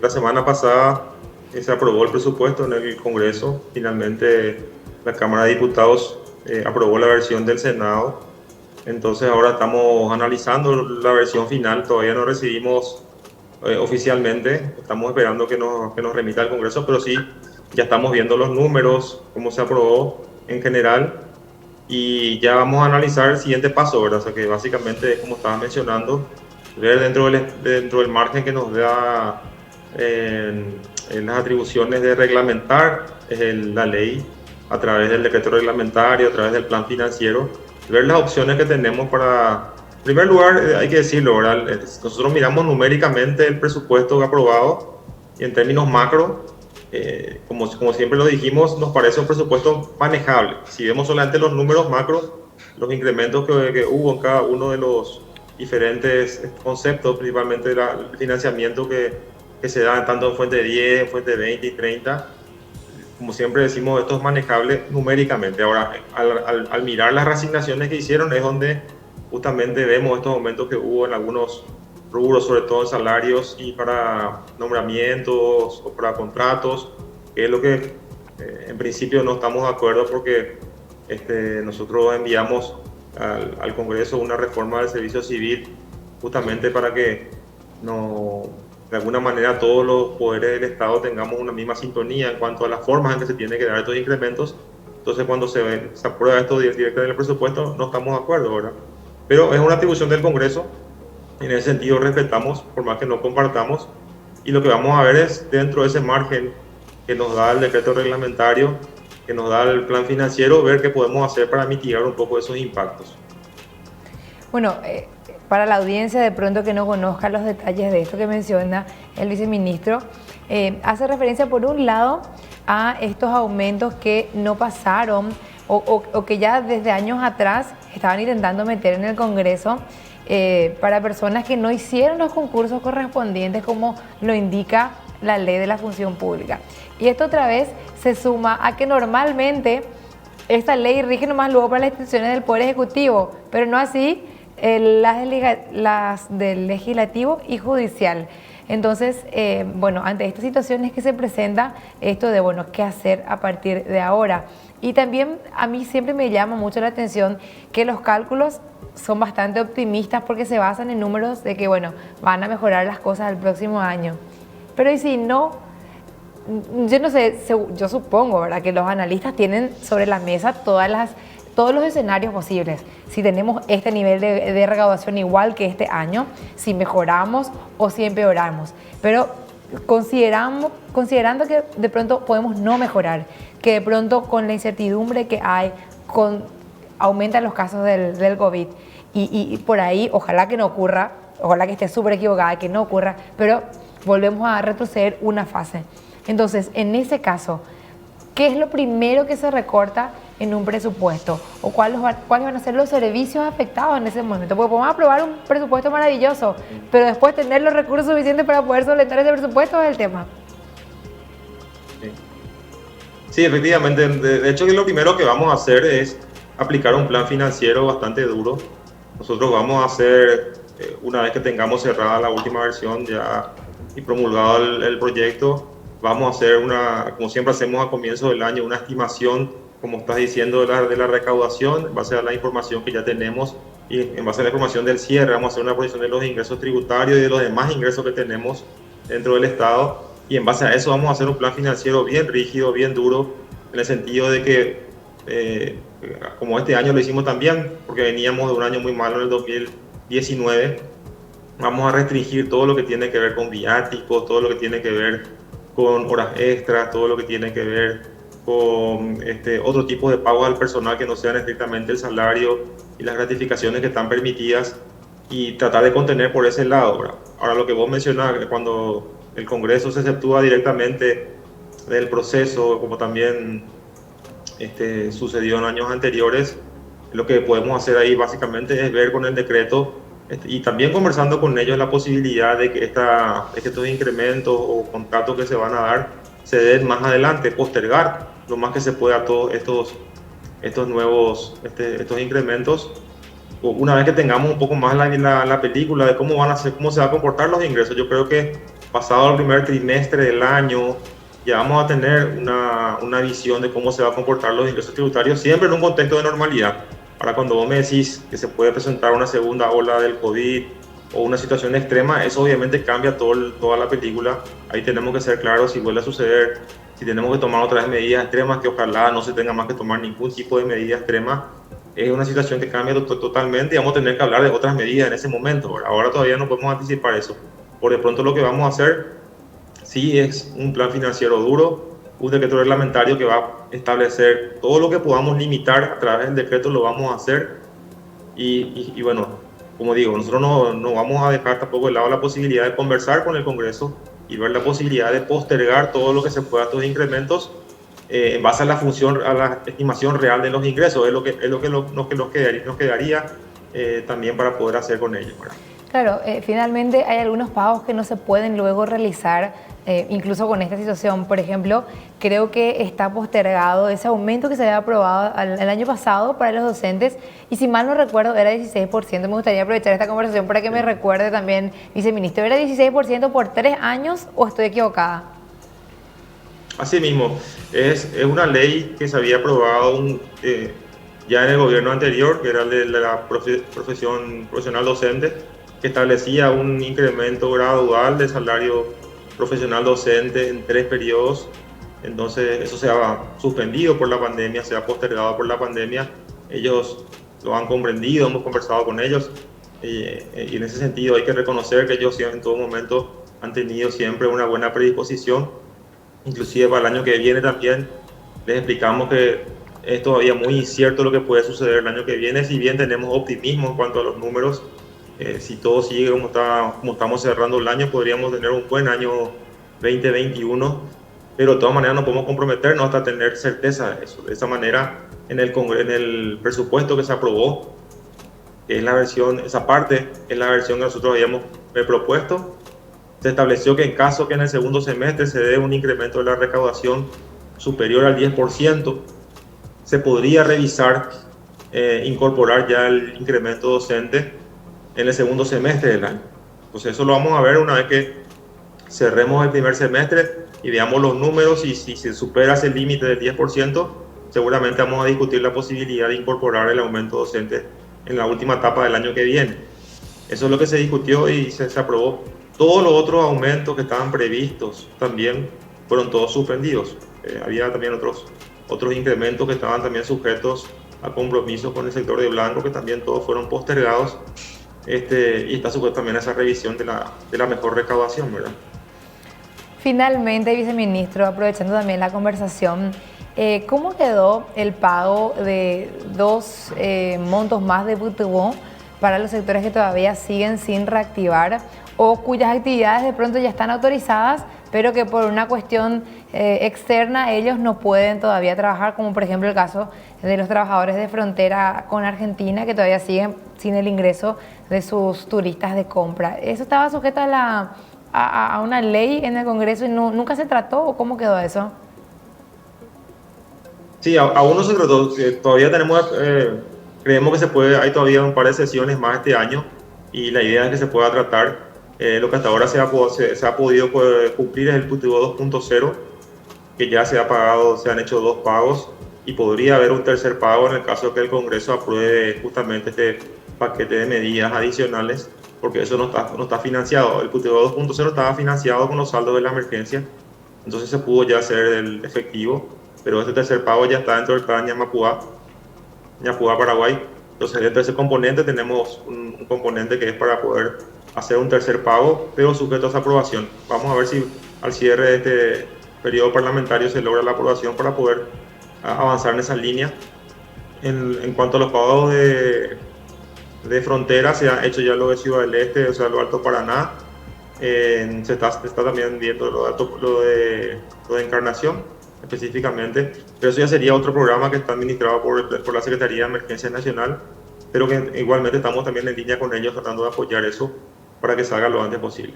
la semana pasada se aprobó el presupuesto en el Congreso. Finalmente la Cámara de Diputados aprobó la versión del Senado. Entonces ahora estamos analizando la versión final. Todavía no recibimos oficialmente. Estamos esperando que nos remita el Congreso, pero sí, ya estamos viendo los números, cómo se aprobó en general. Y ya vamos a analizar el siguiente paso, ¿verdad? O sea que básicamente, como estaba mencionando, ver dentro del margen que nos da en las atribuciones de reglamentar la ley a través del decreto reglamentario, a través del plan financiero, ver las opciones que tenemos para, en primer lugar, hay que decirlo, ¿verdad? Nosotros miramos numéricamente el presupuesto aprobado y en términos macro, como siempre lo dijimos, nos parece un presupuesto manejable. Si vemos solamente los números macros, los incrementos que hubo en cada uno de los diferentes conceptos, principalmente el financiamiento que se da tanto en fuente 10, fuente 20 y 30, como siempre decimos, esto es manejable numéricamente. Ahora, al mirar las reasignaciones que hicieron es donde justamente vemos estos aumentos que hubo en algunos rubros, sobre todo en salarios y para nombramientos o para contratos, que es lo que en principio no estamos de acuerdo porque nosotros enviamos al Congreso una reforma del servicio civil justamente para que no, de alguna manera todos los poderes del Estado tengamos una misma sintonía en cuanto a las formas en que se tienen que dar estos incrementos. Entonces cuando se aprueba esto directamente en el presupuesto no estamos de acuerdo, ¿verdad? Pero es una atribución del Congreso. En ese sentido respetamos, por más que no compartamos, y lo que vamos a ver es dentro de ese margen que nos da el decreto reglamentario, que nos da el plan financiero, ver qué podemos hacer para mitigar un poco esos impactos. Bueno, para la audiencia de pronto que no conozca los detalles de esto que menciona el viceministro, hace referencia por un lado a estos aumentos que no pasaron o que ya desde años atrás estaban intentando meter en el Congreso, para personas que no hicieron los concursos correspondientes como lo indica la ley de la función pública. Y esto otra vez se suma a que normalmente esta ley rige nomás luego para las instituciones del Poder Ejecutivo, pero no así las del Legislativo y Judicial. Entonces, bueno, ante estas situaciones que se presenta, esto de, bueno, qué hacer a partir de ahora. Y también a mí siempre me llama mucho la atención que los cálculos son bastante optimistas porque se basan en números de que, bueno, van a mejorar las cosas el próximo año. Pero y si no, yo no sé, yo supongo, ¿verdad?, que los analistas tienen sobre la mesa todos los escenarios posibles. Si tenemos este nivel de recaudación igual que este año, si mejoramos o si empeoramos. Pero considerando que de pronto podemos no mejorar, que de pronto con la incertidumbre que hay, aumentan los casos del COVID y por ahí, ojalá que no ocurra, ojalá que esté súper equivocada, que no ocurra, pero volvemos a retroceder una fase. Entonces, en ese caso, ¿qué es lo primero que se recorta en un presupuesto? ¿O cuáles van a ser los servicios afectados en ese momento? Porque podemos aprobar un presupuesto maravilloso, pero después tener los recursos suficientes para poder solventar ese presupuesto es el tema. Sí, efectivamente. De hecho, que lo primero que vamos a hacer es aplicar un plan financiero bastante duro. Nosotros vamos a hacer, una vez que tengamos cerrada la última versión ya y promulgado el proyecto, vamos a hacer como siempre hacemos a comienzo del año, una estimación, como estás diciendo, de la recaudación, en base a la información que ya tenemos y en base a la información del cierre, vamos a hacer una proyección de los ingresos tributarios y de los demás ingresos que tenemos dentro del Estado, y en base a eso vamos a hacer un plan financiero bien rígido, bien duro, en el sentido de que, como este año lo hicimos también, porque veníamos de un año muy malo en el 2019, vamos a restringir todo lo que tiene que ver con viáticos, todo lo que tiene que ver con horas extras, todo lo que tiene que ver con otro tipo de pagos al personal que no sean estrictamente el salario y las gratificaciones que están permitidas, y tratar de contener por ese lado, ¿verdad? Ahora, lo que vos mencionás, cuando el Congreso se exceptúa directamente del proceso, como también sucedió en años anteriores, lo que podemos hacer ahí básicamente es ver con el decreto y también conversando con ellos la posibilidad de que estos incrementos o contratos que se van a dar se den más adelante, postergar lo más que se pueda todos estos nuevos estos incrementos, una vez que tengamos un poco más la película de cómo van a ser, cómo se van a comportar los ingresos. Yo creo que pasado el primer trimestre del año, ya vamos a tener una visión de cómo se va a comportar los ingresos tributarios, siempre en un contexto de normalidad. Ahora, cuando vos me decís que se puede presentar una segunda ola del COVID o una situación extrema, eso obviamente cambia toda la película. Ahí tenemos que ser claros si vuelve a suceder, si tenemos que tomar otra vez medidas extremas, que ojalá no se tenga más que tomar ningún tipo de medida extrema. Es una situación que cambia totalmente y vamos a tener que hablar de otras medidas en ese momento. Ahora todavía no podemos anticipar eso. Por de pronto lo que vamos a hacer sí es un plan financiero duro, un decreto reglamentario que va a establecer todo lo que podamos limitar a través del decreto, lo vamos a hacer. Y bueno, como digo, nosotros no vamos a dejar tampoco de lado la posibilidad de conversar con el Congreso y ver la posibilidad de postergar todo lo que se pueda, estos incrementos, en base a la estimación real de los ingresos. Es lo que nos quedaría también para poder hacer con ellos, ¿verdad? Claro, finalmente hay algunos pagos que no se pueden luego realizar, incluso con esta situación. Por ejemplo, creo que está postergado ese aumento que se había aprobado el año pasado para los docentes, y si mal no recuerdo era 16%. Me gustaría aprovechar esta conversación para que me recuerde también, viceministro, ¿era 16% por 3 años o estoy equivocada? Así mismo, es una ley que se había aprobado ya en el gobierno anterior, que era el de la profesional docente, que establecía un incremento gradual de salario profesional docente en 3 periodos. Entonces eso se ha suspendido por la pandemia, se ha postergado por la pandemia. Ellos lo han comprendido, hemos conversado con ellos y en ese sentido hay que reconocer que ellos en todo momento han tenido siempre una buena predisposición. Inclusive para el año que viene también les explicamos que es todavía muy incierto lo que puede suceder el año que viene, si bien tenemos optimismo en cuanto a los números. Si todo sigue como estamos cerrando el año, podríamos tener un buen año 2021, pero de todas maneras no podemos comprometernos hasta tener certeza de eso. De esa manera, en el presupuesto que se aprobó, que es la versión, esa parte es la versión que nosotros habíamos propuesto, se estableció que en caso que en el segundo semestre se dé un incremento de la recaudación superior al 10%, se podría revisar, incorporar ya el incremento docente en el segundo semestre del año. Pues eso lo vamos a ver una vez que cerremos el primer semestre y veamos los números, y si se supera ese límite del 10%, seguramente vamos a discutir la posibilidad de incorporar el aumento docente en la última etapa del año que viene. Eso es lo que se discutió y se aprobó. Todos los otros aumentos que estaban previstos también fueron todos suspendidos. Había también otros incrementos que estaban también sujetos a compromisos con el sector de blanco, que también todos fueron postergados. Y está sujeto también a esa revisión de la mejor recaudación, ¿verdad? Finalmente, viceministro, aprovechando también la conversación, ¿cómo quedó el pago de 2 montos más de PTU para los sectores que todavía siguen sin reactivar o cuyas actividades de pronto ya están autorizadas, pero que por una cuestión externa ellos no pueden todavía trabajar, como por ejemplo el caso de los trabajadores de frontera con Argentina, que todavía siguen sin el ingreso de sus turistas de compra? ¿Eso estaba sujeto a una ley en el Congreso y nunca se trató, o cómo quedó eso? Sí, aún no se trató. Todavía creemos que se puede, hay todavía un par de sesiones más este año y la idea es que se pueda tratar. Lo que hasta ahora se ha podido cumplir es el PTU 2.0, que ya se ha pagado, se han hecho 2 pagos y podría haber un tercer pago en el caso de que el Congreso apruebe justamente este paquete de medidas adicionales, porque eso no está financiado. El PTU 2.0 estaba financiado con los saldos de la emergencia, entonces se pudo ya hacer el efectivo, pero este tercer pago ya está dentro del plan Ñapuá, Paraguay. Entonces, dentro de ese componente tenemos un componente que es para poder hacer un tercer pago, pero sujeto a esa aprobación. Vamos a ver si al cierre de este periodo parlamentario se logra la aprobación para poder avanzar en esa línea. En cuanto a los pagos de frontera, se ha hecho ya lo de Ciudad del Este, o sea, lo Alto Paraná. Se está también viendo lo de Encarnación específicamente, pero eso ya sería otro programa que está administrado por la Secretaría de Emergencia Nacional, pero que igualmente estamos también en línea con ellos tratando de apoyar eso para que salga lo antes posible.